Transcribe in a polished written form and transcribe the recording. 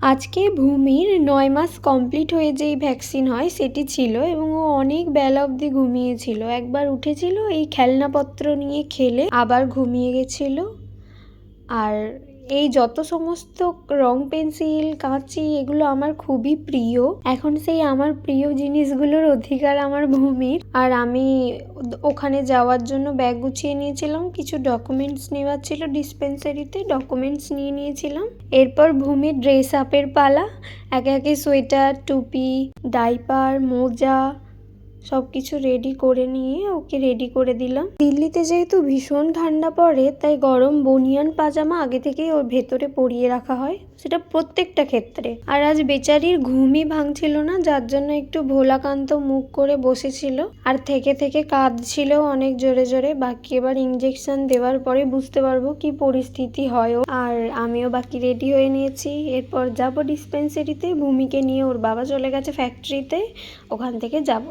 আজকে ভূমির ৯ মাস কমপ্লিট হয়ে যেই ভ্যাকসিন হয় সেটি ছিল এবং ও অনেক বেলা অবধি ঘুমিয়েছিল। একবার উঠেছিল এই খেলনাপত্র নিয়ে খেলে আবার ঘুমিয়ে গেছিল। আর এই যত সমস্ত রং পেন্সিল কাঁচি এগুলো আমার খুবই প্রিয়। এখন সেই আমার প্রিয় জিনিসগুলোর অধিকার আমার ভূমির। আর আমি ওখানে যাওয়ার জন্য ব্যাগ গুছিয়ে নিয়েছিলাম, কিছু ডকুমেন্টস নেওয়ার ছিল, ডিসপেন্সারিতে ডকুমেন্টস নিয়ে নিয়েছিলাম। এরপর ভূমির ড্রেস আপের পালা। একে একে সোয়েটার, টুপি, ডাইপার, মোজা সব কিছু রেডি করে নিয়ে ওকে রেডি করে দিলাম। দিল্লিতে যেহেতু ভীষণ ঠান্ডা পড়ে তাই গরম বনিয়ান পাজামা আগে থেকেই ওর ভেতরে পরিয়ে রাখা হয়, সেটা প্রত্যেকটা ক্ষেত্রে। আর আজ বেচারির ঘুমই ভাঙছিল না, যার জন্য একটু ভোলাকান্ত মুখ করে বসেছিল আর থেকে থেকে কাঁদছিল অনেক জোরে জোরে। বাকি এবার ইঞ্জেকশন দেওয়ার পরে বুঝতে পারবো কি পরিস্থিতি হয়। আর আমিও বাকি রেডি হয়ে নিয়েছি। এরপর যাব ডিসপেন্সারিতে, ভূমিকে নিয়ে ওর বাবা চলে গেছে ফ্যাক্টরিতে, ওখান থেকে যাব।